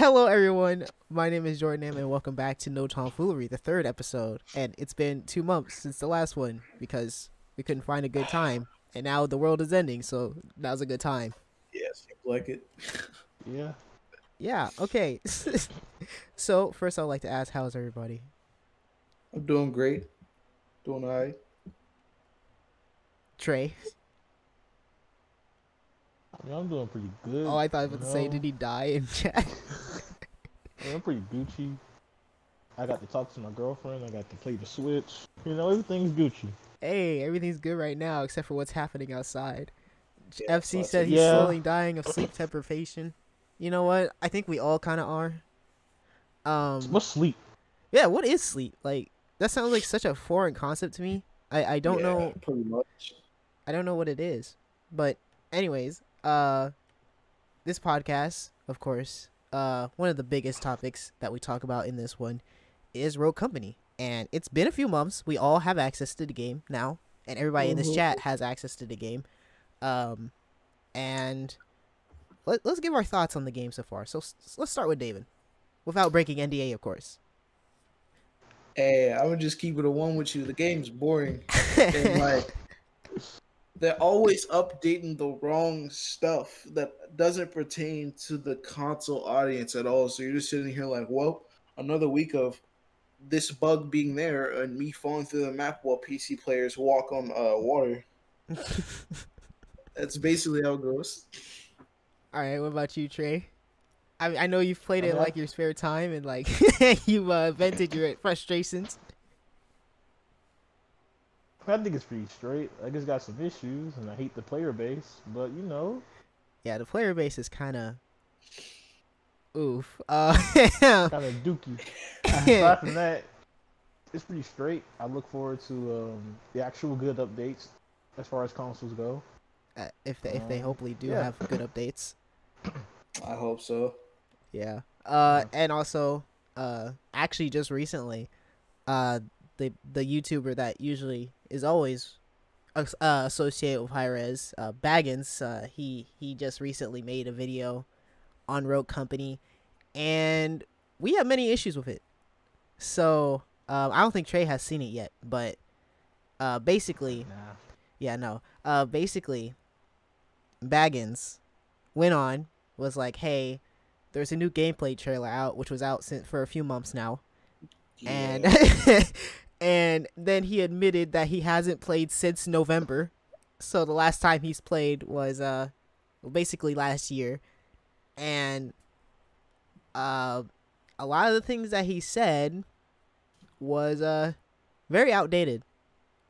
Hello, everyone. My name is JordonAM, and welcome back to No Tomfoolery, the third episode. And it's been 2 months since the last one because we couldn't find a good time, and now the world is ending, so now's a good time. Yeah, seems like it. Yeah. Yeah. Okay. So first, I'd like to ask, how's everybody? I'm doing great. Doing all right. Trey. Yeah, I'm doing pretty good. Oh, I thought I was about to say, did he die in chat? Yeah, I'm pretty Gucci. I got to talk to my girlfriend. I got to play the Switch. Everything's Gucci. Hey, everything's good right now except for what's happening outside. Yeah, FC lots said of- he's Yeah. slowly dying of sleep deprivation. You know what? I think we all kind of are. What's sleep? Yeah, what is sleep? Like, that sounds like such a foreign concept to me. I don't Yeah, know. pretty much. I don't know what it is. But anyways, this podcast, of course, one of the biggest topics that we talk about in this one is Rogue Company. And it's been a few months. We all have access to the game now, and everybody in this chat has access to the game. And let's give our thoughts on the game so far. So let's start with David, without breaking NDA, of course. Hey, I would just keep it a one with you. The game's boring. And like they're always updating the wrong stuff that doesn't pertain to the console audience at all. So you're just sitting here like, well, another week of this bug being there and me falling through the map while PC players walk on water. That's basically how it goes. All right, what about you, Trey? I know you've played it in, Uh-huh. like, your spare time, and like you've vented your frustrations. I think it's pretty straight. I just got some issues, and I hate the player base. But Yeah, the player base is kind of oof. kind of dookie. Aside from that, it's pretty straight. I look forward to the actual good updates as far as consoles go. if they hopefully do yeah. have good updates. I hope so. Yeah. And also, actually, just recently, the YouTuber that usually is always associated with Hi-Rez, Baggins, he just recently made a video on Rogue Company, and we have many issues with it. So, I don't think Trey has seen it yet, but basically, Nah. yeah, no, basically, Baggins went on, was like, hey, there's a new gameplay trailer out, which was out for a few months now. And and then he admitted that he hasn't played since November. So the last time he's played was basically last year. And a lot of the things that he said was very outdated,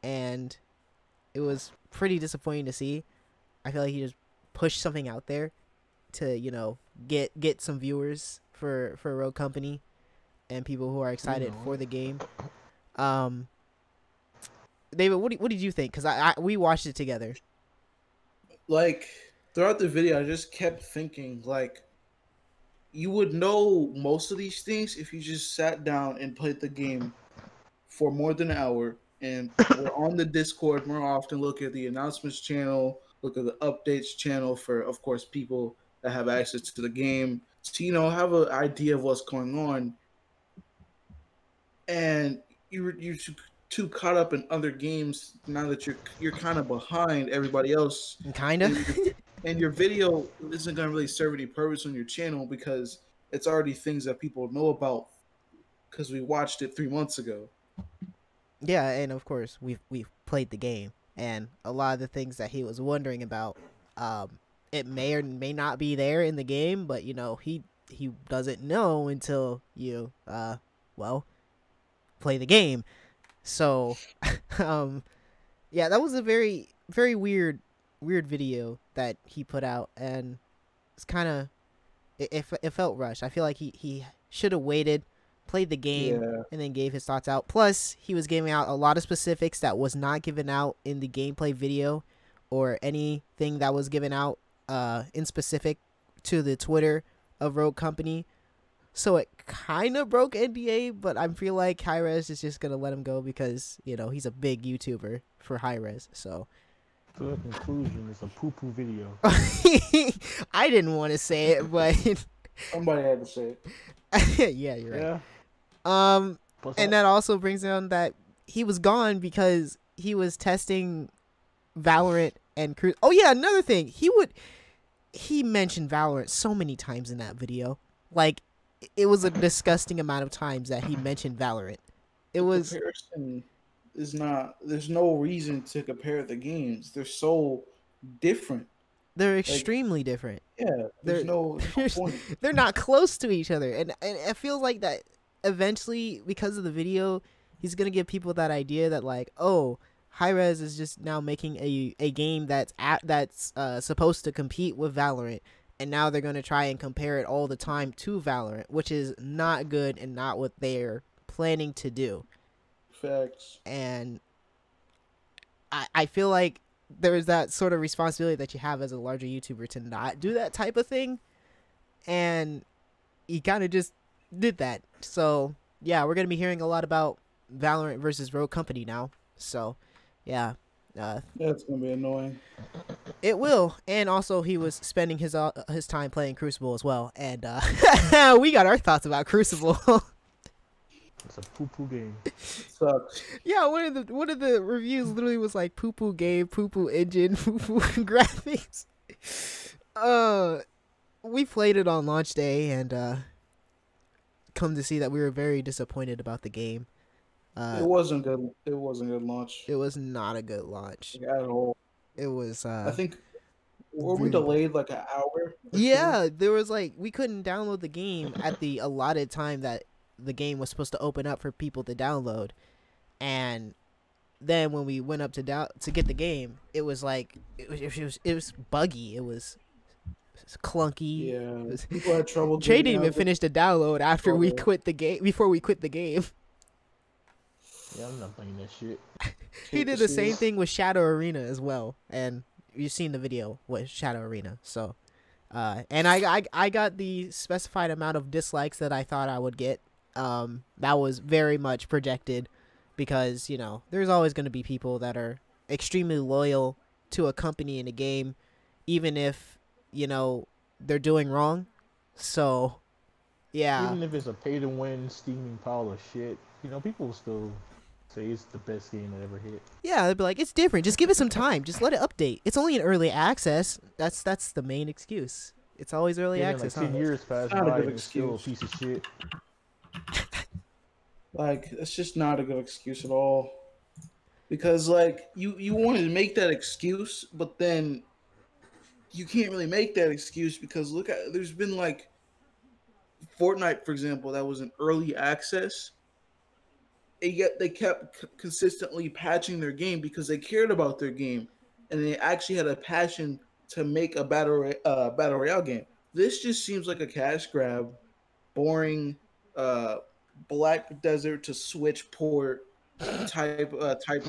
and it was pretty disappointing to see. I feel like he just pushed something out there to, get some viewers for Rogue Company and people who are excited for the game. David, what did you think? Because we watched it together. Like throughout the video, I just kept thinking like you would know most of these things if you just sat down and played the game for more than an hour and we're on the Discord more often, look at the announcements channel, look at the updates channel for, of course, people that have access to the game to have an idea of what's going on. And you're too caught up in other games now that you're kind of behind everybody else. Kind of. And your video isn't going to really serve any purpose on your channel because it's already things that people know about because we watched it 3 months ago. Yeah, and of course we've played the game, and a lot of the things that he was wondering about, it may or may not be there in the game, but he doesn't know until you play the game. So yeah, that was a very, very weird video that he put out, and it's kind of it felt rushed. I feel like he should have waited, played the game, and then gave his thoughts out. Plus, he was giving out a lot of specifics that was not given out in the gameplay video or anything that was given out in specific to the Twitter of Rogue Company. So it kind of broke NDA, but I feel like Hi-Rez is just going to let him go because, he's a big YouTuber for Hi-Rez. So To the conclusion, it's a poo-poo video. I didn't want to say it, but Somebody had to say it. Yeah, you're right. Yeah. Plus, And that also brings down that he was gone because he was testing Valorant and Cruise. Oh yeah, another thing. He mentioned Valorant so many times in that video. Like, it was a disgusting amount of times that he mentioned Valorant. It was Comparison is not. There's no reason to compare the games. They're so different. they're extremely different. Yeah, They're there's no point. they're not close to each other, and it feels like that eventually, because of the video, he's gonna give people that idea that, like, oh, Hi-Rez is just now making a game that's supposed to compete with Valorant, and now they're gonna try and compare it all the time to Valorant, which is not good and not what they're planning to do. Facts. And I feel like there's that sort of responsibility that you have as a larger YouTuber to not do that type of thing, and he kind of just did that. So yeah, we're gonna be hearing a lot about Valorant versus Rogue Company now. So yeah, That's gonna be annoying. it will. And also, he was spending his time playing Crucible as well, and we got our thoughts about Crucible. it's a poo-poo game. Sucks. Yeah, one of the reviews literally was like poo poo game, poo poo engine, poo poo graphics. We played it on launch day, and come to see that we were very disappointed about the game. It wasn't good. It wasn't a good launch. It was not a good launch. Like, at all. It was I think were we really delayed like an hour? or yeah, there was like, we couldn't download the game at the allotted time that the game was supposed to open up for people to download, and then when we went up to get the game, it was like it was buggy. It was clunky. Yeah, people had trouble. Trey getting didn't even out. finish the download after we Oh. quit the game. Before we quit the game, Yeah, I'm not playing that shit. he did the same thing with Shadow Arena as well, and you've seen the video with Shadow Arena. So, and I got the specified amount of dislikes that I thought I would get. That was very much projected, because, you know, there's always going to be people that are extremely loyal to a company in a game, even if, you know, they're doing wrong. So, yeah. Even if it's a pay-to-win steaming pile of shit, you know, people will still say it's the best game that ever hit. Yeah, they'd be like, it's different. Just give it some time. Just let it update. It's only in early access. That's the main excuse. It's always early Yeah, access. like 10 huh? years passed Not a by good and it's still a excuse. piece of shit. Like, it's just not a good excuse at all. Because like you wanted to make that excuse, but then you can't really make that excuse because look at there's been like Fortnite, for example, that was in early access. And yet they kept consistently patching their game because they cared about their game and they actually had a passion to make a battle royale game. This just seems like a cash grab, boring, Black Desert to Switch port type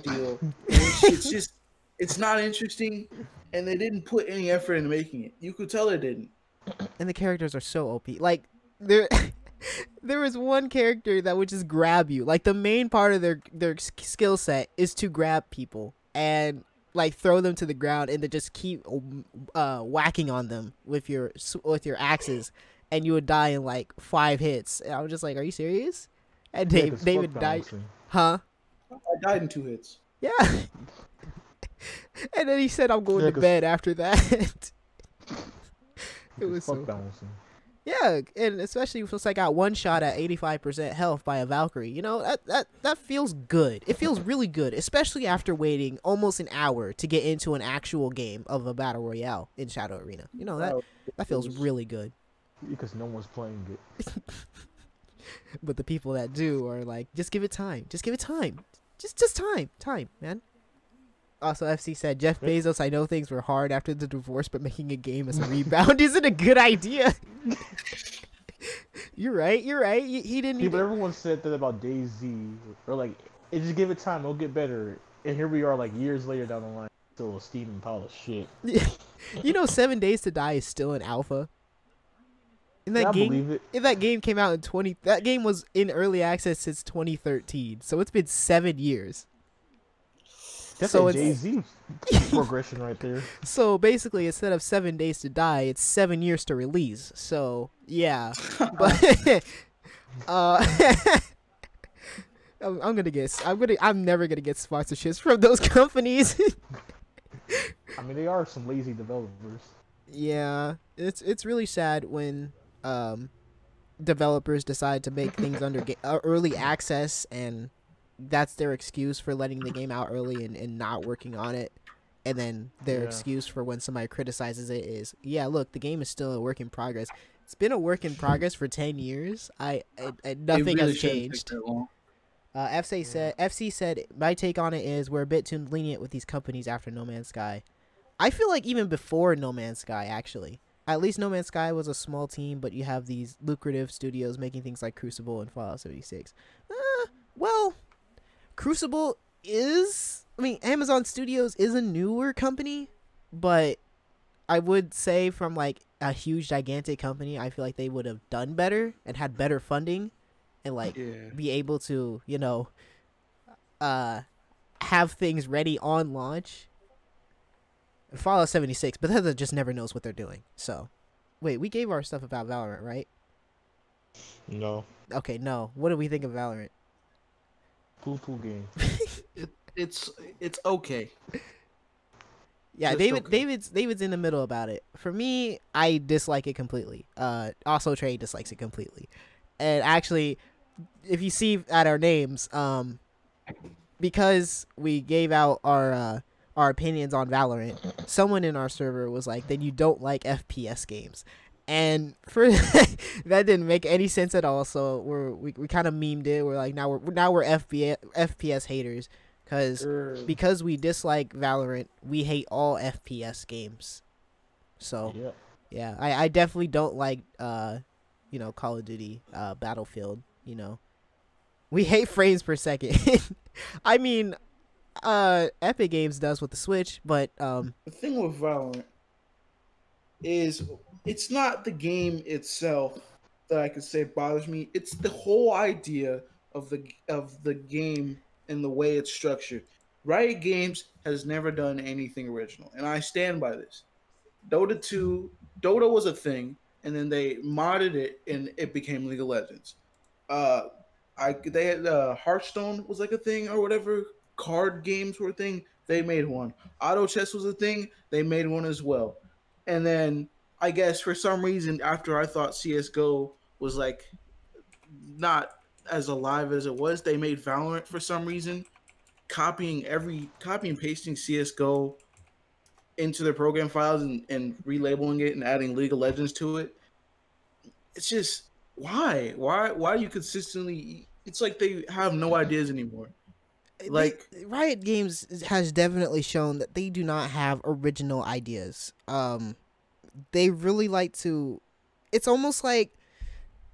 deal. And it's just it's not interesting, and they didn't put any effort into making it. You could tell they didn't. And the characters are so OP. Like, there was one character that would just grab you. Like, the main part of their skill set is to grab people and like throw them to the ground and to just keep whacking on them with your axes, and you would die in like 5 hits. And I was just like, are you serious? And Yeah, 'cause David fuck died. balancing. Huh? I died in 2 hits. Yeah. And then he said, I'm going Yeah, to 'cause- bed after that. It Because was fuck so... balancing. Yeah, and especially since I got one shot at 85% health by a Valkyrie. You know, that feels good. It feels really good, especially after waiting almost an hour to get into an actual game of a battle royale in Shadow Arena. You know, that feels really good. Because no one's playing it. But the people that do are like, just give it time. Just give it time. Just time, man. Also, FC said, Jeff Bezos, I know things were hard after the divorce, but making a game as a rebound isn't a good idea. You're right. He didn't Yeah, but even... everyone said that about DayZ. Or like, just give it time, it'll get better. And here we are, like, years later down the line, still a steaming pile of shit. You know, 7 Days to Die is still in alpha. And Yeah, I game, believe it. if that game came out in that game was in early access since 2013, so it's been 7 years. That's So a it's Jay-Z progression right there. so basically instead of 7 days to die, it's 7 years to release. So yeah, but uh, I'm never gonna get sponsorships from those companies. I mean, they are some lazy developers. Yeah, it's really sad when developers decide to make things under early access, and that's their excuse for letting the game out early and not working on it. And then their Yeah. excuse for when somebody criticizes it is, yeah, look, the game is still a work in progress. It's been a work in progress for 10 years. Nothing has changed. FC said, my take on it is we're a bit too lenient with these companies after No Man's Sky. I feel like even before No Man's Sky, actually. At least No Man's Sky was a small team, but you have these lucrative studios making things like Crucible and Fallout 76. Well, Crucible Amazon Studios is a newer company, but I would say from like a huge, gigantic company, I feel like they would have done better and had better funding and like be able to, have things ready on launch. Fallout 76, Bethesda just never knows what they're doing. So, wait, we gave our stuff about Valorant, right? No. Okay, no. What do we think of Valorant? Poo game. It's okay. Yeah, Just okay. David's in the middle about it. For me, I dislike it completely. Also Trey dislikes it completely. And actually, if you see at our names, because we gave out our opinions on Valorant, someone in our server was like, then you don't like FPS games. And for that didn't make any sense at all. So we kind of memed it. We're like, now we're FPS haters because we dislike Valorant, we hate all FPS games. So yeah, I definitely don't like Call of Duty, Battlefield. We hate frames per second. I mean, Epic Games does with the Switch, but The thing with Valorant is it's not the game itself that I could say bothers me. It's the whole idea of the game and the way it's structured. Riot Games has never done anything original, and I stand by this. Dota was a thing, and then they modded it, and it became League of Legends. They had Hearthstone was like a thing or whatever. Card games were a thing. They made one. Auto chess was a thing. They made one as well. And then I guess for some reason, after I thought CS:GO was like not as alive as it was, they made Valorant for some reason, copying and pasting CS:GO into their program files and relabeling it and adding League of Legends to it. It's just why do you consistently? It's like they have no ideas anymore. Like Riot Games has definitely shown that they do not have original ideas. They really like to. It's almost like,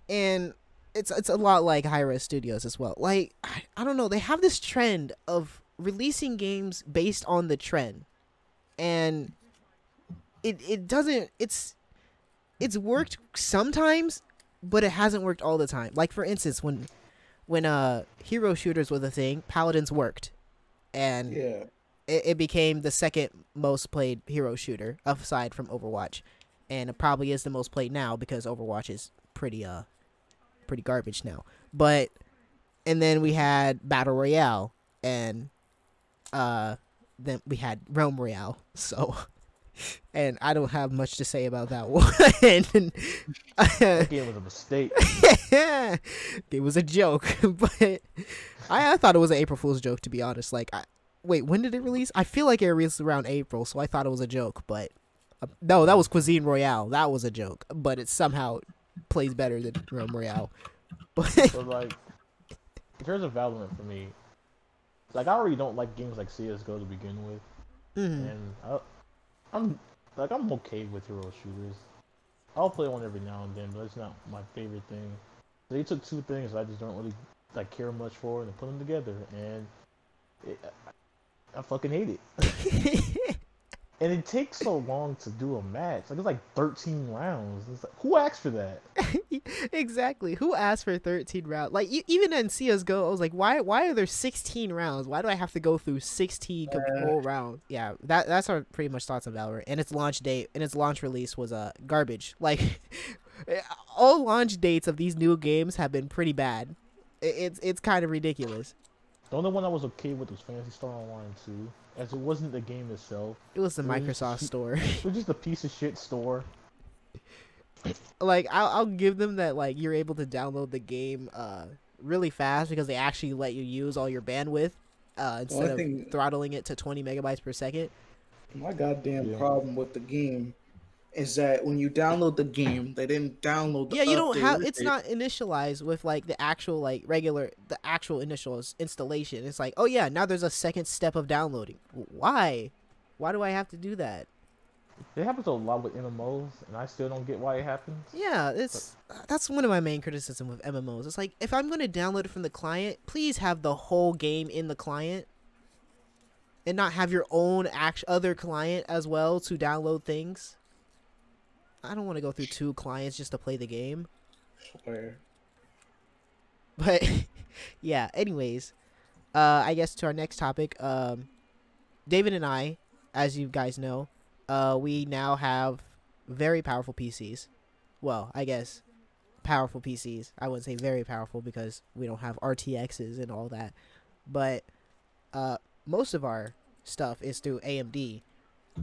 and it's a lot like Hi-Res Studios as well. Like I don't know, they have this trend of releasing games based on the trend, and it doesn't. It's worked sometimes, but it hasn't worked all the time. Like for instance, when hero shooters was a thing, Paladins worked, and it became the second most played hero shooter aside from Overwatch, and it probably is the most played now because Overwatch is pretty garbage now. But and then we had Battle Royale, and then we had Realm Royale. So, and I don't have much to say about that one. That game was a mistake. It was a joke, but I thought it was an April Fool's joke, to be honest. Like, wait, when did it release? I feel like it released around April, so I thought it was a joke. But no, that was Cuisine Royale. That was a joke, but it somehow plays better than Realm Royale. So like, in terms of Valorant for me, like I already don't like games like CS:GO to begin with, and I'm okay with hero shooters. I'll play one every now and then, but it's not my favorite thing. They took two things I just don't really care much for, and they put them together, and I fucking hate it. And it takes so long to do a match. Like, it's like 13 rounds. It's like, who asked for that? Exactly. Who asked for 13 rounds? Like, even in CSGO, I was like, why are there 16 rounds? Why do I have to go through 16 whole rounds? Yeah, that's our pretty much thoughts on Valorant. And its launch date and its launch release was garbage. Like, all launch dates of these new games have been pretty bad. It's kind of ridiculous. The only one I was okay with was Phantasy Star Online 2, as it wasn't the game itself. It was the Microsoft store. It was just a piece of shit store. Like, I'll give them that, like, you're able to download the game really fast because they actually let you use all your bandwidth instead of throttling it to 20 megabytes per second. My goddamn problem with the game is that when you download the game, they didn't download the you don't have, it's not initialized with like the actual like the actual initial installation. It's like, oh yeah, now there's a second step of downloading. Why do I have to do that? It happens a lot with MMOs, and I still don't get why it happens. Yeah, that's one of my main criticisms with MMOs. It's like, if I'm going to download it from the client, please have the whole game in the client and not have your own other client as well to download things. I don't want to go through 2 clients just to play the game. Swear. But yeah, anyways, I guess to our next topic, David and I, as you guys know, we now have very powerful PCs. Well, I guess powerful PCs. I wouldn't say very powerful because we don't have RTXs and all that. But most of our stuff is through AMD.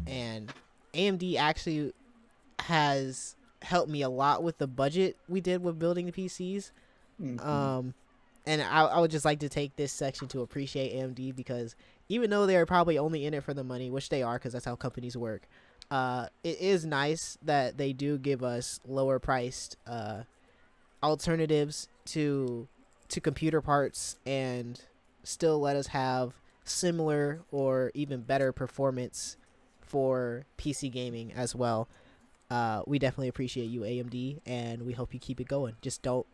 And AMD actually has helped me a lot with the budget we did with building the PCs. Mm-hmm. And I would just like to take this section to appreciate AMD, because even though they're probably only in it for the money, which they are because that's how companies work, it is nice that they do give us lower priced alternatives to computer parts and still let us have similar or even better performance for PC gaming as well. We definitely appreciate you, AMD, and we hope you keep it going. Just don't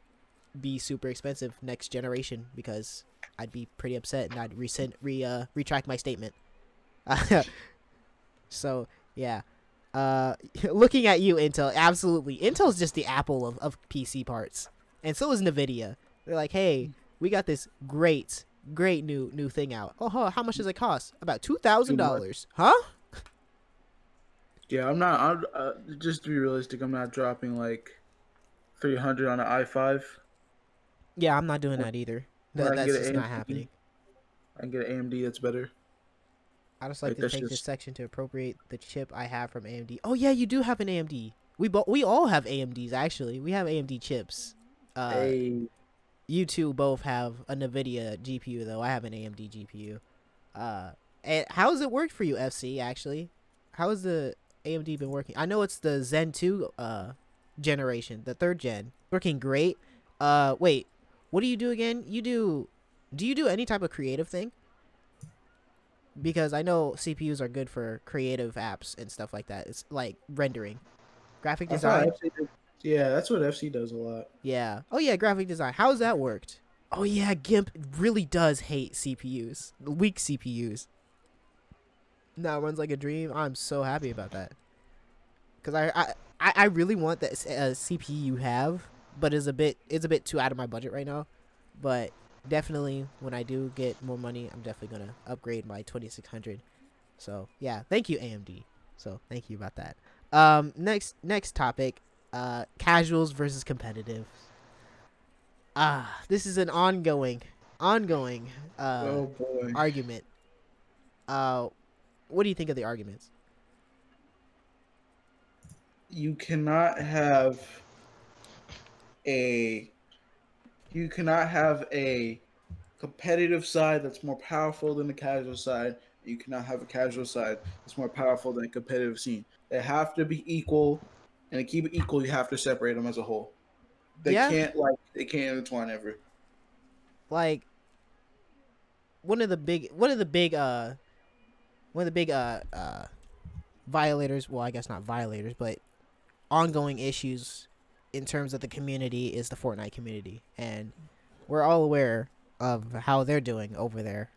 be super expensive next generation, because I'd be pretty upset and I'd retract my statement. So yeah, looking at you, Intel. Absolutely, Intel's just the Apple of PC parts, and so is Nvidia. They're like, hey, we got this great new thing out. Oh, how much does it cost? About $2,000, huh? Yeah, I'm not. Just to be realistic, I'm not dropping like 300 on an i5. Yeah, I'm not doing that either. That's just not happening. I can get an AMD that's better. I just like to take this section to appropriate the chip I have from AMD. Oh yeah, you do have an AMD. We all have AMDs actually. We have AMD chips. You two both have a Nvidia GPU though. I have an AMD GPU. And how has it worked for you, FC? Actually, how has the AMD been working? I know it's the Zen 2 generation, the 3rd gen. Working great. Wait, what do you do again? Do you do any type of creative thing? Because I know CPUs are good for creative apps and stuff like that. It's like rendering, graphic design. Yeah, that's what FC does a lot. Yeah. Oh yeah, graphic design. How's that worked? Oh yeah, GIMP really does hate CPUs, weak CPUs. Now it runs like a dream. I'm so happy about that, because I really want that CPU you have, but it's a bit too out of my budget right now. But definitely, when I do get more money, I'm definitely gonna upgrade my 2600. So yeah, thank you, AMD. So thank you about that. Next topic, casuals versus competitive. This is an ongoing oh boy. argument. What do you think of the arguments? You cannot have a competitive side that's more powerful than the casual side. You cannot have a casual side that's more powerful than a competitive scene. They have to be equal, and to keep it equal, you have to separate them as a whole. They can't intertwine ever. Like one of the big violators, well, I guess not violators, but ongoing issues in terms of the community is the Fortnite community, and we're all aware of how they're doing over there.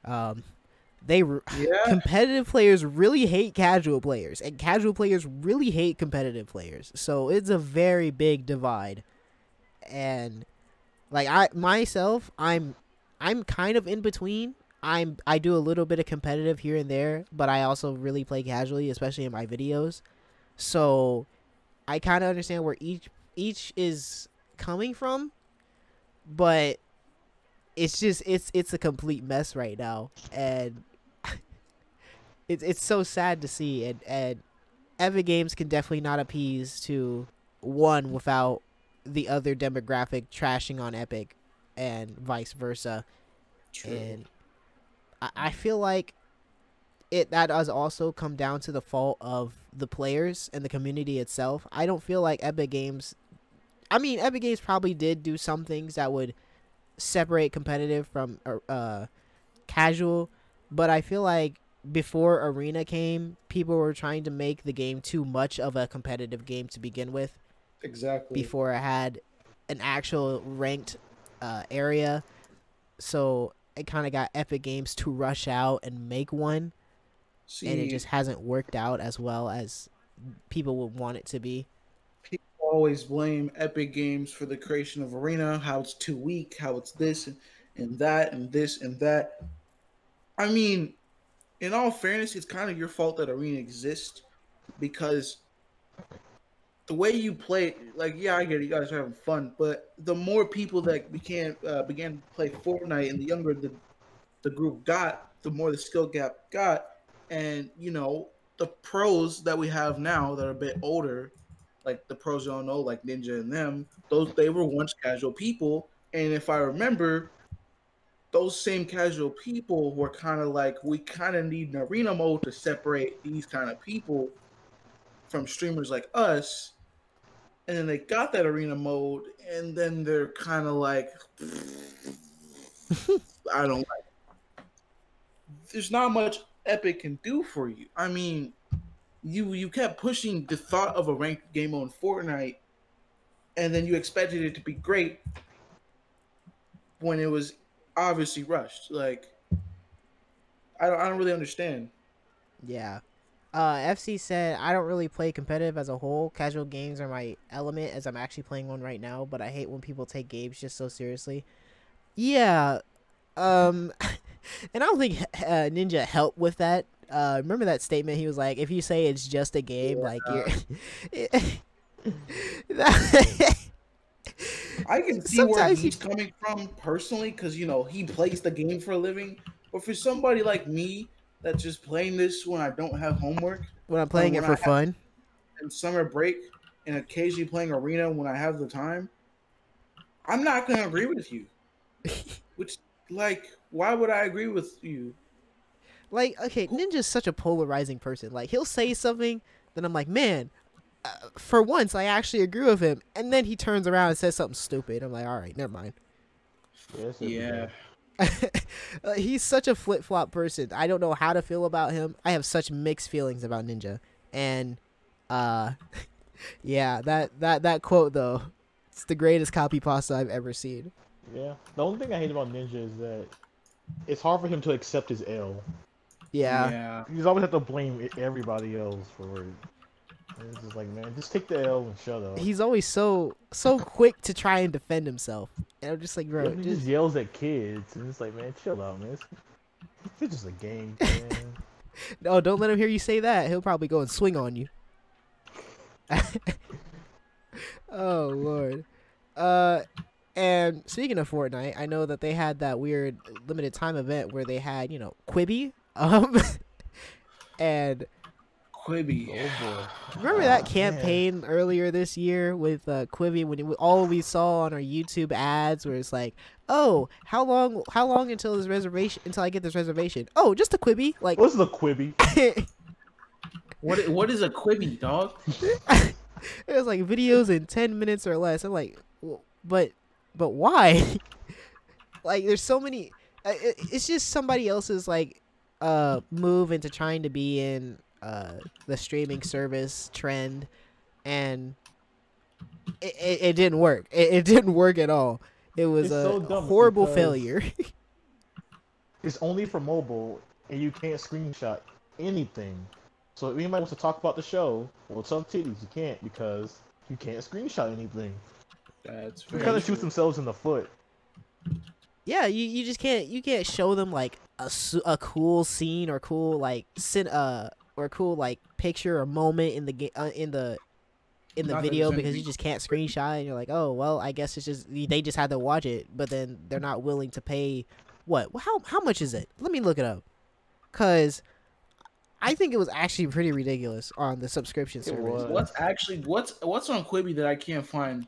Yeah. Competitive players really hate casual players, and casual players really hate competitive players. So it's a very big divide. And like I'm kind of in between. I do a little bit of competitive here and there, but I also really play casually, especially in my videos. So I kind of understand where each is coming from, but it's just it's a complete mess right now, and it's so sad to see. And Epic Games can definitely not appease to one without the other demographic trashing on Epic, and vice versa. True. And I feel like that does also come down to the fault of the players and the community itself. I don't feel like Epic Games. I mean, Epic Games probably did do some things that would separate competitive from casual, but I feel like before Arena came, people were trying to make the game too much of a competitive game to begin with. Exactly. Before it had an actual ranked area, so it kind of got Epic Games to rush out and make one, and it just hasn't worked out as well as people would want it to be. People always blame Epic Games for the creation of Arena, how it's too weak, how it's this and that and this and that. I mean, in all fairness, it's kind of your fault that Arena exists, because the way you play, like, yeah, I get it, you guys are having fun, but the more people that began to play Fortnite, and the younger the group got, the more the skill gap got, and the pros that we have now that are a bit older, like the pros you all know, like Ninja and them, they were once casual people, and if I remember, those same casual people were kind of like, we kind of need an arena mode to separate these kind of people from streamers like us. And then they got that arena mode, and then they're kind of like, I don't like it. There's not much Epic can do for you. I mean, you kept pushing the thought of a ranked game on Fortnite, and then you expected it to be great when it was obviously rushed. Like, I don't really understand. Yeah. FC said, I don't really play competitive as a whole. Casual games are my element, as I'm actually playing one right now, but I hate when people take games just so seriously. Yeah. And I don't think Ninja helped with that. Remember that statement? He was like, if you say it's just a game, like, you're... I can see where he's coming from personally, because, he plays the game for a living. But for somebody like me that's just playing this when I don't have homework, when I'm playing it for fun, and summer break, and occasionally playing Arena when I have the time, I'm not going to agree with you. Which, like, why would I agree with you? Like, okay, Ninja's such a polarizing person. Like, he'll say something, then I'm like, man, for once I actually agree with him, and then he turns around and says something stupid. I'm like, all right, never mind. Yeah. He's such a flip-flop person. I don't know how to feel about him. I have such mixed feelings about Ninja. And yeah, that quote though, it's the greatest copy pasta I've ever seen. Yeah. The only thing I hate about Ninja is that it's hard for him to accept his L. Yeah. He's always have to blame everybody else for it. It's just like, man, just take the L and shut up. He's always so quick to try and defend himself. And I'm just like, bro, he just yells at kids, and it's like, man, chill out, man. It's just a game, man. No, don't let him hear you say that. He'll probably go and swing on you. Oh Lord. And speaking of Fortnite, I know that they had that weird limited time event where they had, Quibi. And Quibi. Oh boy. Remember that campaign earlier this year with Quibi, when all we saw on our YouTube ads where it's like, oh, how long until I get this reservation? Oh, just a Quibi. Like, what's the Quibi? What is a Quibi, dog? It was like videos in 10 minutes or less. I'm like, but why? Like, there's so many. It's just somebody else's like move into trying to be in the streaming service trend, and it didn't work. It didn't work at all. It was a horrible failure. It's only for mobile, and you can't screenshot anything. So if anybody wants to talk about the show, well, tough titties, you can't because you can't screenshot anything. That's They kind of shoot themselves in the foot. Yeah, you just can't show them like a cool scene or cool like or cool like picture or moment in the game in the video because you just can't screenshot and you're like, oh well, I guess it's just they just had to watch it, but then they're not willing to pay what? How much is it? Let me look it up, cause I think it was actually pretty ridiculous on the subscription service. What's on Quibi that I can't find?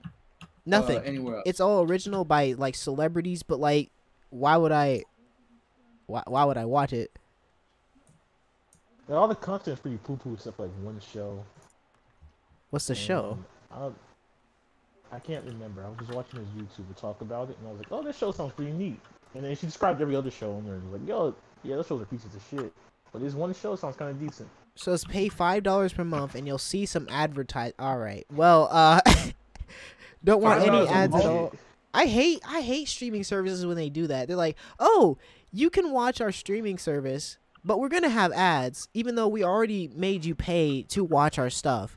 Nothing anywhere else. It's all original by like celebrities, but like, why would I watch it? And all the content is pretty poo-poo except like one show. What's the show? I can't remember. I was just watching his YouTube to talk about it, and I was like, "Oh, this show sounds pretty neat." And then she described every other show on there, and was like, "Yo, yeah, those shows are pieces of shit." But this one show sounds kind of decent. So it's pay $5 per month, and you'll see some advertise. All right. Well, don't want any ads at all. I hate streaming services when they do that. They're like, "Oh, you can watch our streaming service, but we're gonna have ads, even though we already made you pay to watch our stuff.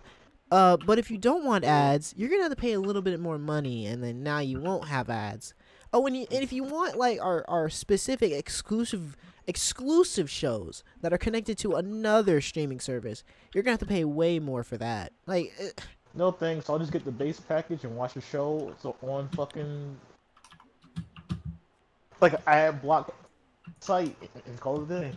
But if you don't want ads, you're gonna have to pay a little bit more money, and then now you won't have ads. Oh, and if you want like our specific exclusive shows that are connected to another streaming service, you're gonna have to pay way more for that. Like, no thanks. I'll just get the base package and watch the show. It's on fucking like an ad block site and call it a day.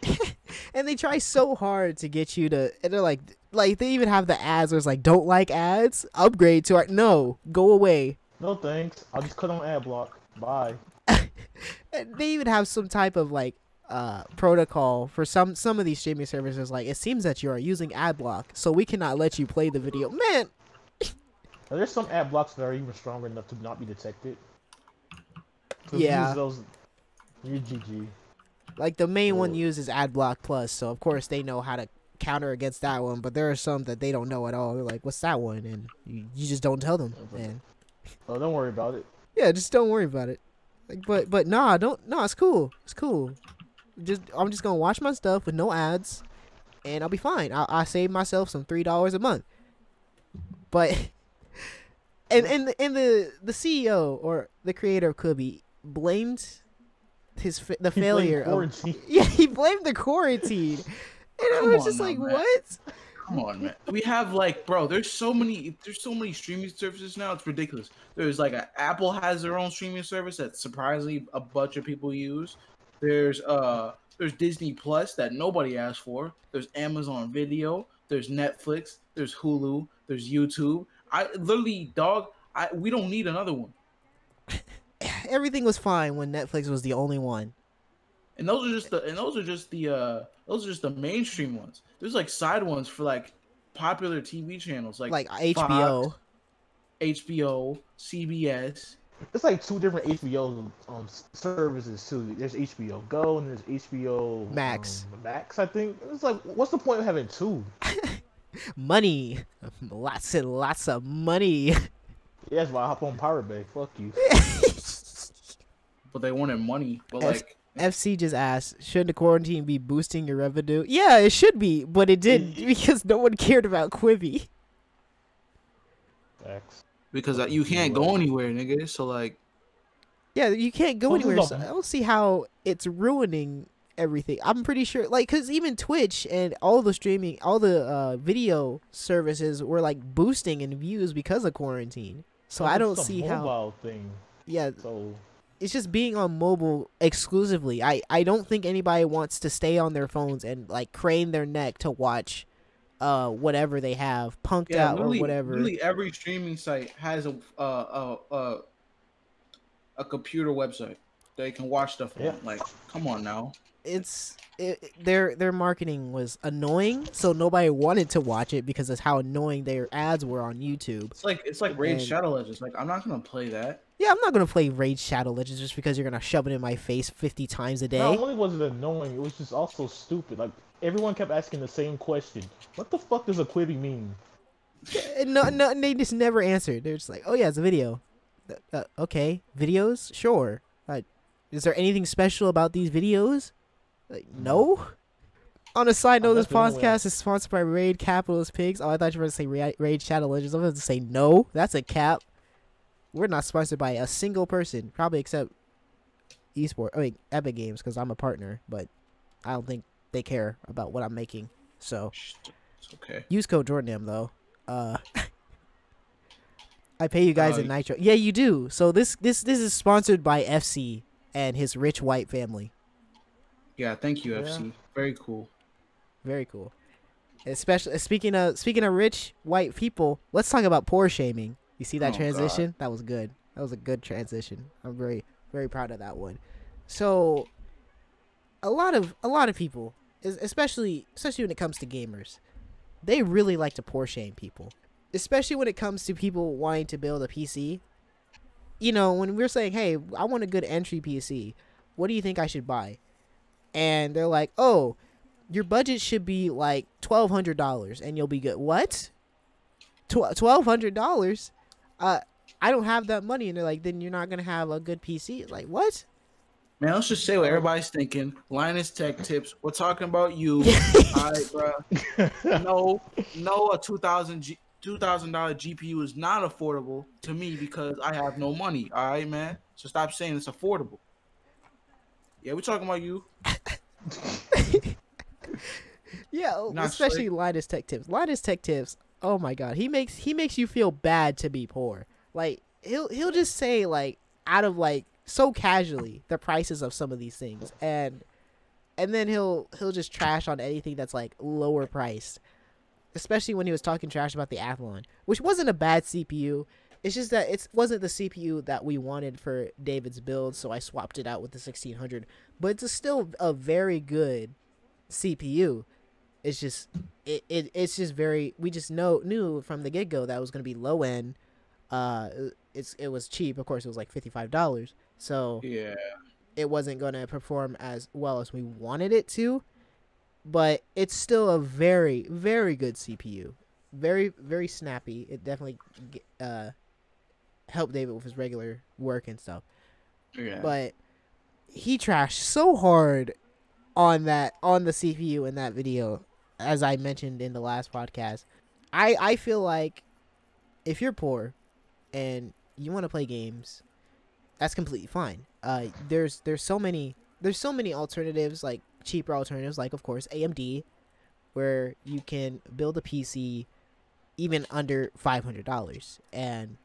And they try so hard to get you to, and they're like they even have the ads where it's like, don't like ads, upgrade to our, no, go away. No thanks. I'll just cut on ad block. Bye. And they even have some type of like protocol for some of these streaming services. Like, it seems that you are using ad block, so we cannot let you play the video. Man, there's some ad blocks that are even stronger enough to not be detected. Yeah. Those, you're GG. Like, the main one uses AdBlock Plus, so of course they know how to counter against that one. But there are some that they don't know at all. They're like, "What's that one?" And you just don't tell them. And oh, don't worry about it. Yeah, just don't worry about it. Like, but nah, don't. No, it's cool. It's cool. I'm just gonna watch my stuff with no ads, and I'll be fine. I save myself some $3 a month. But and the CEO or the creator of Quibi blamed the failure of, yeah, he blamed the quarantine, and I was just like, what? Come on, man. We have like, bro, there's so many streaming services now. It's ridiculous. There's like Apple has their own streaming service that surprisingly a bunch of people use. There's Disney Plus that nobody asked for. There's Amazon Video. There's Netflix. There's Hulu. There's YouTube. We don't need another one. Everything was fine when Netflix was the only one. And those are just the mainstream ones. There's like side ones for like popular TV channels like HBO, Fox, HBO, CBS. It's like two different HBO services too. There's HBO Go and there's HBO Max. Max, I think. It's like, what's the point of having two? Money, lots and lots of money. Yeah, that's why I hop on Pirate Bay. Fuck you. But they wanted money. But like, FC just asked, should the quarantine be boosting your revenue? Yeah, it should be, but it didn't because no one cared about Quibi. Facts. Because you can't go anywhere, nigga. So like, yeah, you can't go anywhere. So I don't see how it's ruining everything. I'm pretty sure, like, because even Twitch and all the streaming, all the video services were like boosting in views because of quarantine. So I don't see how. Mobile thing. Yeah. So it's just being on mobile exclusively. I don't think anybody wants to stay on their phones and like crane their neck to watch whatever they have punked out or whatever. Really, every streaming site has a computer website they can watch stuff on. Like, come on now. Their marketing was annoying, so nobody wanted to watch it because of how annoying their ads were on YouTube. It's like Raid Shadow Legends. Like, I'm not gonna play that. Yeah, I'm not gonna play Raid Shadow Legends just because you're gonna shove it in my face 50 times a day. Not only was it annoying, it was just also stupid. Like, everyone kept asking the same question: what the fuck does a Quibi mean? No, and they just never answered. They're just like, oh yeah, it's a video. Okay, videos, sure. Is there anything special about these videos? Like, no. On a side note, this That's the only way podcast is sponsored by Raid Capitalist Pigs. Oh, I thought you were going to say Raid Shadow Legends. I was going to say no. That's a cap. We're not sponsored by a single person, probably except Epic Games, because I'm a partner, but I don't think they care about what I'm making. So, it's okay. Use code JordonAM though. I pay you guys in Nitro. Yeah, you do. So this is sponsored by FC and his rich white family. Yeah, thank you, FC. Very cool. Very cool. Especially speaking of rich white people, let's talk about poor shaming. You see that transition? God. That was good. That was a good transition. I'm very, very proud of that one. So, a lot of people, especially when it comes to gamers, they really like to poor shame people. Especially when it comes to people wanting to build a PC. You know, when we're saying, hey, I want a good entry PC, what do you think I should buy? And they're like, oh, your budget should be like $1,200 and you'll be good. What? $1,200? I don't have that money. And they're like, then you're not going to have a good PC. It's like, what? Man, let's just say what everybody's thinking. Linus Tech Tips. We're talking about you. All right, bro. No, a $2,000 GPU is not affordable to me because I have no money. All right, man. So stop saying it's affordable. Yeah, we're talking about you. Yeah, especially Linus Tech Tips. Linus Tech Tips. Oh my God, he makes you feel bad to be poor. Like he'll just say like out of like so casually the prices of some of these things, and then he'll just trash on anything that's like lower priced. Especially when he was talking trash about the Athlon, which wasn't a bad CPU. It's just that it wasn't the CPU that we wanted for David's build, so I swapped it out with the 1600. But it's still a very good CPU. It's just it's just very, we just knew from the get-go that it was going to be low end. It was cheap, of course. It was like $55, so yeah, it wasn't going to perform as well as we wanted it to. But it's still a very, very good CPU. Very, very snappy. It definitely helped David with his regular work and stuff. Yeah. But he trashed so hard on the CPU in that video, as I mentioned in the last podcast. I feel like if you're poor and you want to play games, that's completely fine. There's so many alternatives, like cheaper alternatives, like of course AMD, where you can build a PC even under $500, and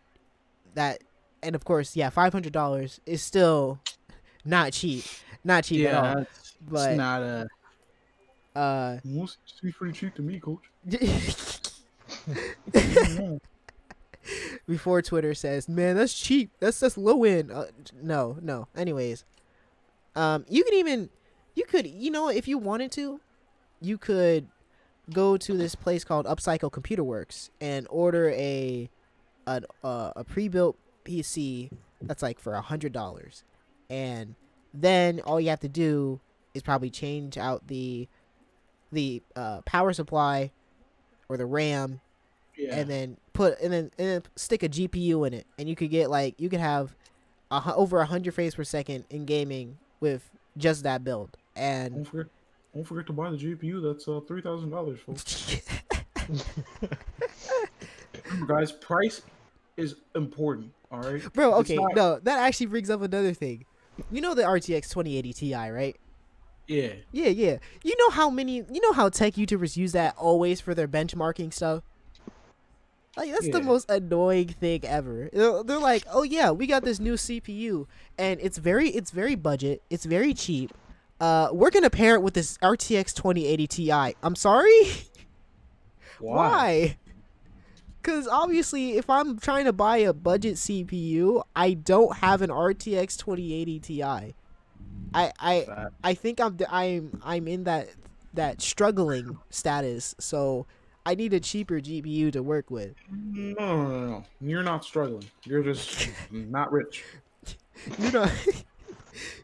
of course, yeah, $500 is still not cheap at all. But it's not seems pretty cheap to me, coach. Before Twitter says, man, that's cheap, that's low end. No. Anyways, you could, if you wanted to, you could go to this place called Upcycle Computer Works and order a pre-built PC that's like for $100, and then all you have to do is probably change out the power supply or the RAM, and then stick a GPU in it, and you could have over 100 frames per second in gaming with just that build. And don't forget to buy the GPU. That's $3,000, folks. Remember, guys, price is important. All right, bro. Okay, no, that actually brings up another thing. You know the RTX 2080 Ti, right? Yeah. You know how tech YouTubers use that always for their benchmarking stuff? Like, that's the most annoying thing ever. They're like, oh yeah, we got this new CPU, and it's very budget, it's very cheap. We're gonna pair it with this RTX 2080 Ti. I'm sorry? Why? Because obviously, if I'm trying to buy a budget CPU, I don't have an RTX 2080 Ti. I think I'm in that struggling status, so I need a cheaper GPU to work with. No. You're not struggling. You're just not rich.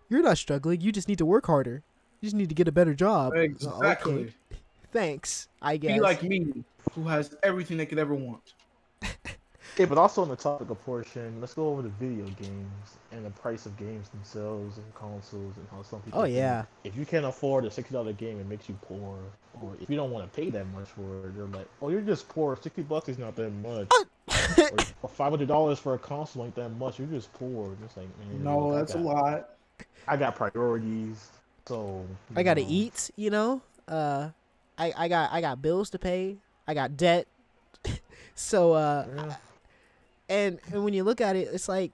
You're not struggling. You just need to work harder. You just need to get a better job. Exactly. Okay. Thanks, I guess. Be like me, who has everything they could ever want. Yeah, but also on the topic of portion, let's go over the video games and the price of games themselves and consoles and how some people Oh think yeah. if you can't afford a $60 game, it makes you poor. Or if you don't want to pay that much for it, they're like, oh, you're just poor. $60 is not that much. or $500 for a console ain't that much. You're just poor. Just like, man, No, look, that's a lot. I got priorities, so I gotta eat. I got bills to pay. I got debt. So Yeah. and when you look at it, it's like,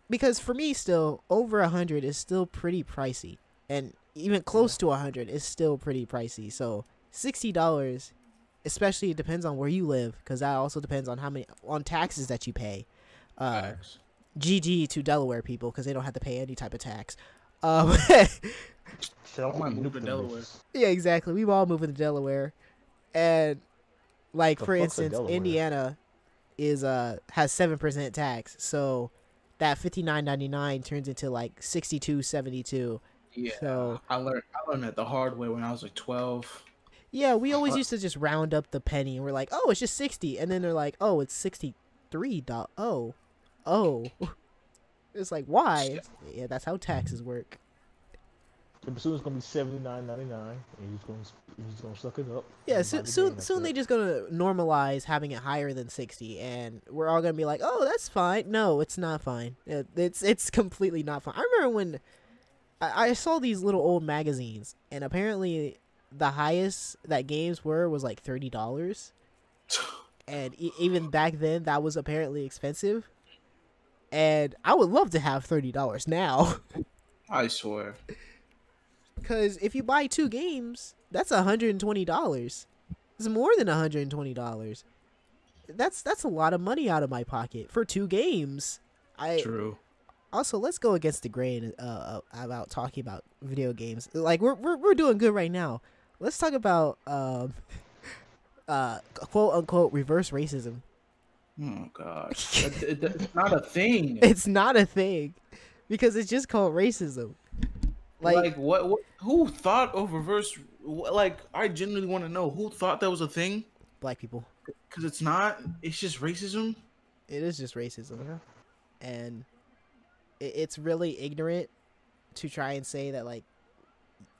because for me still over 100 is still pretty pricey, and even close to 100 is still pretty pricey. So $60, especially, it depends on where you live, because that also depends on how many on taxes that you pay. GG to Delaware people, because they don't have to pay any type of tax. So I might move to Delaware. Yeah, exactly. We've all moved to Delaware, and like, The for fuck's a instance, Delaware? Indiana has 7% tax, so that $59.99 turns into like $62.72. Yeah, So I learned that the hard way when I was like 12. yeah, we always used to just round up the penny, and we're like, oh, it's just 60, and then they're like, oh, it's $63. Oh, it's like, why? Yeah, that's how taxes work. Soon it's gonna be $79.99, and you're just gonna suck it up. Yeah, and buy the game. soon they're just gonna normalize having it higher than 60, and we're all gonna be like, oh, that's fine. No, it's not fine. It's completely not fine. I remember when I saw these little old magazines, and apparently the highest that games was like $30, and even back then that was apparently expensive. And I would love to have $30 now. I swear. Because if you buy 2 games, that's $120. It's more than $120. That's a lot of money out of my pocket for 2 games. True. Also, let's go against the grain about talking about video games. Like, we're doing good right now. Let's talk about quote unquote reverse racism. Oh gosh, it's not a thing. It's not a thing because it's just called racism. Like what? Who thought of reverse? Like, I genuinely want to know who thought that was a thing. Black people. Because it's not. It's just racism. It is just racism, and it's really ignorant to try and say that like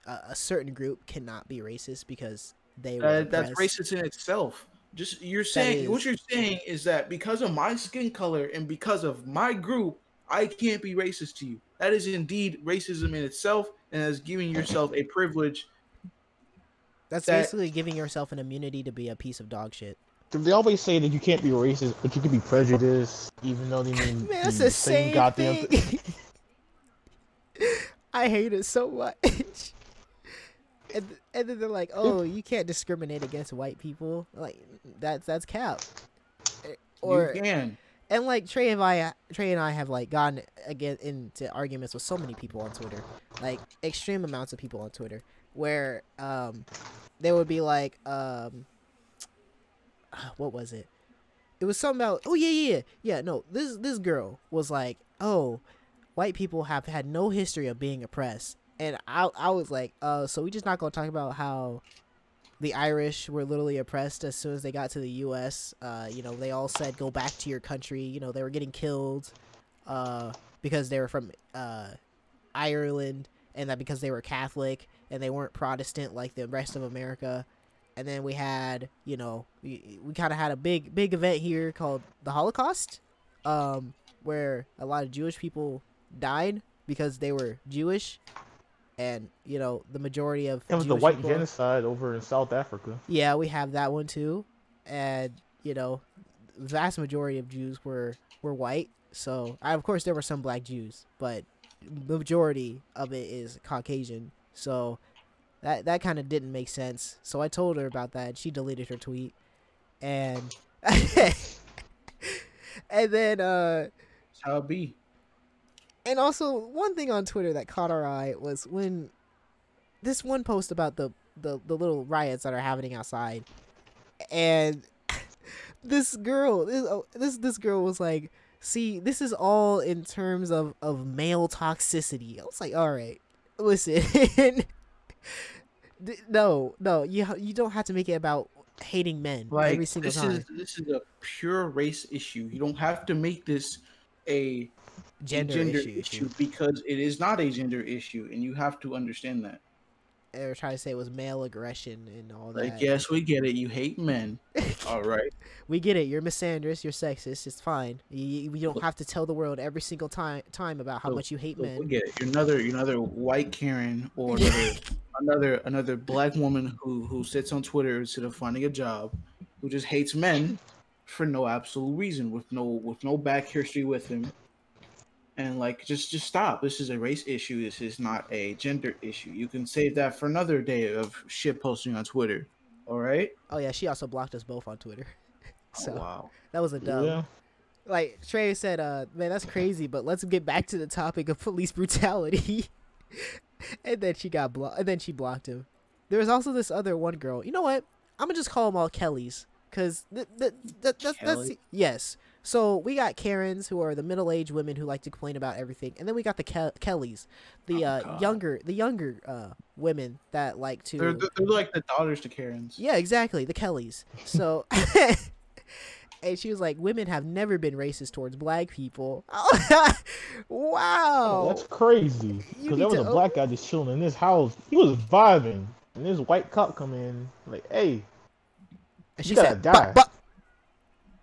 a certain group cannot be racist because they were that's racist in itself. Just what you're saying is that because of my skin color and because of my group, I can't be racist to you. That is indeed racism in itself, and as giving yourself a privilege. That's basically giving yourself an immunity to be a piece of dog shit. They always say that you can't be racist, but you can be prejudiced, even though they mean Man, that's the same goddamn thing. I hate it so much. And then they're like, "Oh, you can't discriminate against white people." Like, that's cap. Or you can. And like Trey and I have like gotten again into arguments with so many people on Twitter, like extreme amounts of people on Twitter, where they would be like, what was it? It was something about, oh yeah. No, this girl was like, oh, white people have had no history of being oppressed, and I was like, so we just not gonna talk about how the Irish were literally oppressed as soon as they got to the U.S. They all said, go back to your country. They were getting killed because they were from Ireland, and that because they were Catholic and they weren't Protestant like the rest of America. And then we had, we kind of had a big event here called the Holocaust, where a lot of Jewish people died because they were Jewish. And, the majority of it was Jewish the white people, genocide over in South Africa. Yeah, we have that one too. And, the vast majority of Jews were white. So, of course, there were some black Jews, but the majority of it is Caucasian. So, that kind of didn't make sense. So, I told her about that. She deleted her tweet. And, and then, That's how it be. And also, one thing on Twitter that caught our eye was when this one post about the little riots that are happening outside, and this girl was like, see, this is all in terms of male toxicity. I was like, all right, listen, no, you don't have to make it about hating men every Like single time. this is a pure race issue. You don't have to make this a Gender gender issue. issue because it is not a gender issue, and you have to understand that. They were trying to say it was male aggression and all Like, that. yes, we get it. You hate men. All right. We get it. You're misandrous. You're sexist. It's fine. You don't have to tell the world every single time about how much you hate men. We get it. You're another white Karen or another black woman who sits on Twitter instead of finding a job, who just hates men for no absolute reason, with no back history with him. And like, just stop. This is a race issue. This is not a gender issue. You can save that for another day of shit posting on Twitter. All right. Oh yeah, she also blocked us both on Twitter. So wow. That was a dumb. Yeah. Like Trey said, man, that's crazy. But let's get back to the topic of police brutality. And then she got blocked. And then she blocked him. There was also this other one girl. You know what? I'm gonna just call them all Kellys, cause that's yes. So we got Karens, who are the middle-aged women who like to complain about everything, and then we got the Kellys, the younger women that like to. They're like the daughters to Karens. Yeah, exactly, the Kellys. So, and she was like, "Women have never been racist towards black people." Wow, that's crazy. Because there was a black guy just chilling in this house. He was vibing, and this white cop come in like, "Hey," and she said, "Die."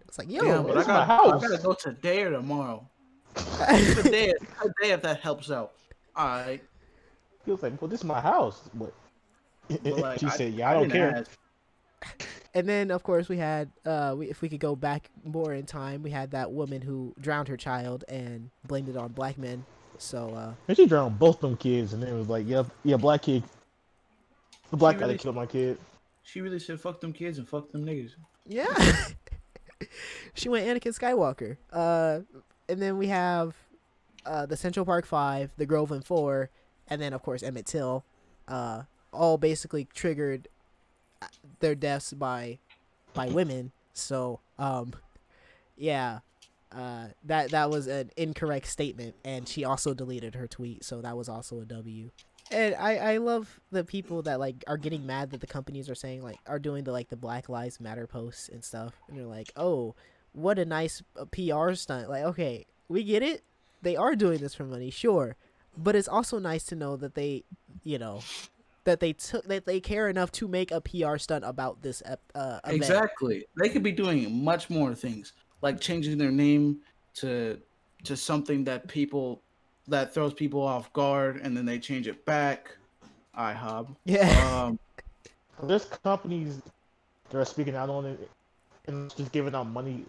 It's like, yo, damn, but I gotta go today or tomorrow. today if that helps out. All right. He was like, well, this is my house. But like, she said, yeah, I don't care. And then, of course, we had, if we could go back more in time, we had that woman who drowned her child and blamed it on black men. So, and she drowned both them kids, and then it was like, yeah, black kid. The black guy that killed my kid. She really said, fuck them kids and fuck them niggas. Yeah. She went Anakin Skywalker. And then we have the Central Park 5, the Groveland 4, and then, of course, Emmett Till. All basically triggered their deaths by women. So, yeah, that was an incorrect statement, and she also deleted her tweet, so that was also a W. And I love the people that like are getting mad that the companies are saying like are doing the Black Lives Matter posts and stuff, and you're like, oh, what a nice PR stunt. Like, okay, we get it, they are doing this for money, sure, but it's also nice to know that they, you know, that they care enough to make a PR stunt about this event. Exactly. They could be doing much more things, like changing their name to something that throws people off guard, and then they change it back. IHOB. Yeah. There's companies that are speaking out on it and just giving out money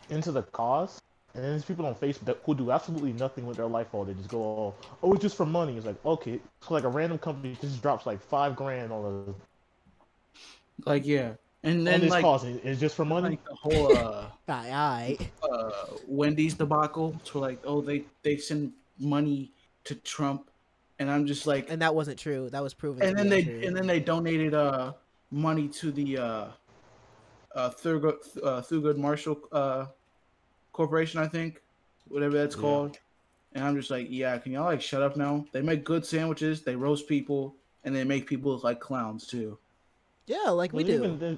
into the cause. And then there's people on Facebook who do absolutely nothing with their life. All they just go, oh, it's just for money. It's like, okay, so like a random company just drops like $5,000 on a yeah, and then this cause. It's just for money. Like the whole Wendy's debacle. So like, oh, they send money to Trump, and I'm just like, and that wasn't true. That was proven. And then they donated money to the Thurgood Marshall Corporation, I think, whatever that's called. And I'm just like, yeah, can y'all like shut up now? They make good sandwiches, they roast people, and they make people look like clowns too. Yeah, like we do. Then,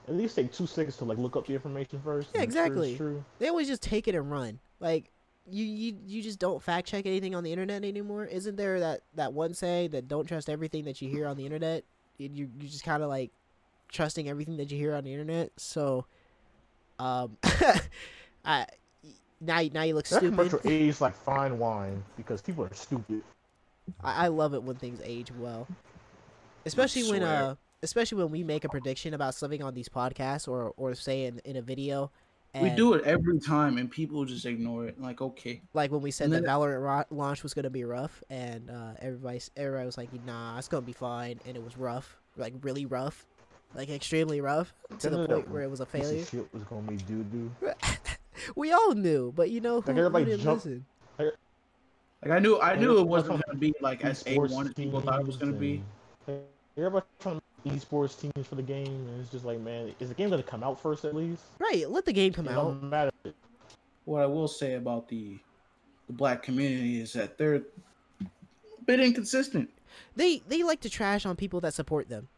at least take 2 seconds to like look up the information first. Yeah, exactly. True. They always just take it and run. Like you just don't fact check anything on the internet anymore. Isn't there that one saying that don't trust everything that you hear on the internet? You just kind of like trusting everything that you hear on the internet. So, now you look stupid. Commercial age like fine wine because people are stupid. I love it when things age well, especially when we make a prediction about something on these podcasts or say in a video. And we do it every time, and people just ignore it. Like, okay. Like when we said that Valorant launch was gonna be rough, and everybody was like, "Nah, it's gonna be fine," and it was rough, like really rough, like extremely rough, to the point where it was a failure. Shit was gonna be doo doo. We all knew, but you know who didn't listen? Like I knew it wasn't gonna be like as A1 as people thought it was gonna be. Everybody trying to esports teams for the game, and it's just like, man, is the game gonna come out first at least? Right, let the game come out. Don't matter. What I will say about the black community is that they're a bit inconsistent. They like to trash on people that support them,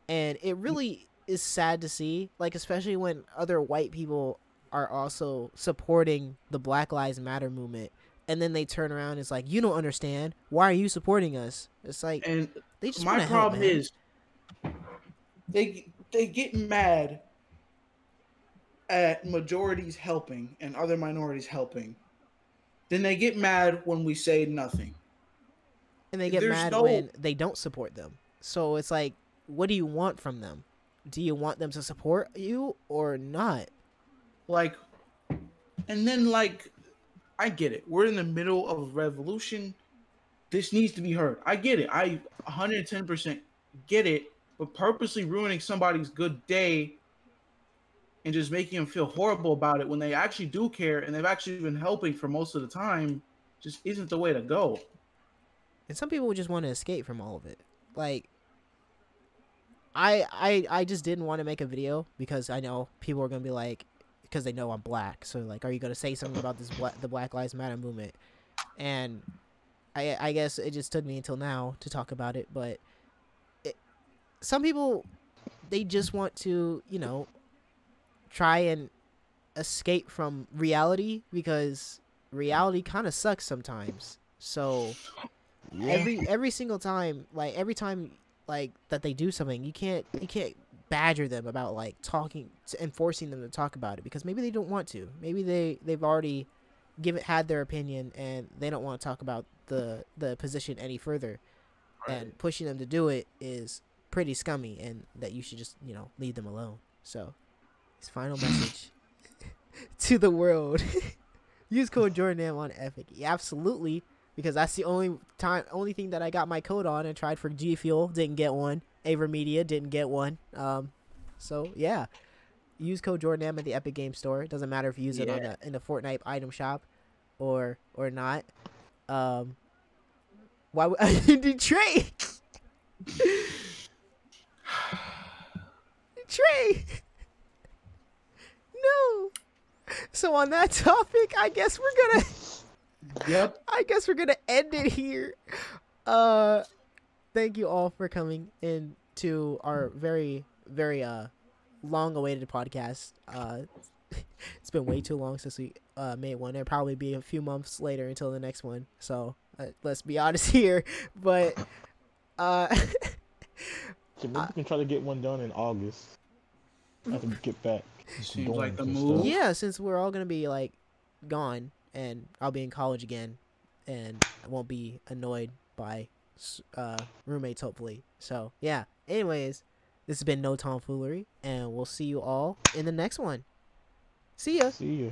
and it really is sad to see, like especially when other white people are also supporting the Black Lives Matter movement, and then they turn around and it's like, you don't understand, why are you supporting us? It's like, And they just my want to help, problem man. is they get mad at majorities helping and other minorities helping. Then they get mad when we say nothing. And they get There's mad no when they don't support them. So it's like, what do you want from them? Do you want them to support you or not? like, and then like, I get it. We're in the middle of a revolution. This needs to be heard. I get it. I 110% get it. But purposely ruining somebody's good day and just making them feel horrible about it when they actually do care and they've actually been helping for most of the time just isn't the way to go. And some people just want to escape from all of it. Like, I just didn't want to make a video because I know people are gonna be like, because they know I'm black, so like, are you gonna say something about the Black Lives Matter movement? And I guess it just took me until now to talk about it. But some people, they just want to, you know, try and escape from reality, because reality kind of sucks sometimes. So every single time, like every time like that they do something, you can't badger them about like talking and forcing them to talk about it, because maybe they don't want to. Maybe they've already had their opinion and they don't want to talk about the position any further. Right. And pushing them to do it is pretty scummy, and that you should just, you know, leave them alone. So his final message to the world: use code JordonAM on Epic. Yeah, absolutely, because that's the only thing that I got my code on and tried for G Fuel, didn't get one. Avermedia didn't get one. So yeah, use code JordonAM at the Epic Game Store. It doesn't matter if you use it on in the Fortnite item shop or not. Why did Trey? Trey. No. So on that topic, I guess we're gonna. Yep. I guess we're gonna end it here. Thank you all for coming in to our very, very long-awaited podcast. It's been way too long since we made one. It'll probably be a few months later until the next one. So let's be honest here. But So maybe we can try to get one done in August after we get back. Seems like the move. Yeah, since we're all gonna be like gone, and I'll be in college again, and I won't be annoyed by roommates, hopefully. So yeah. Anyways, this has been No Tomfoolery, and we'll see you all in the next one. See ya. See ya.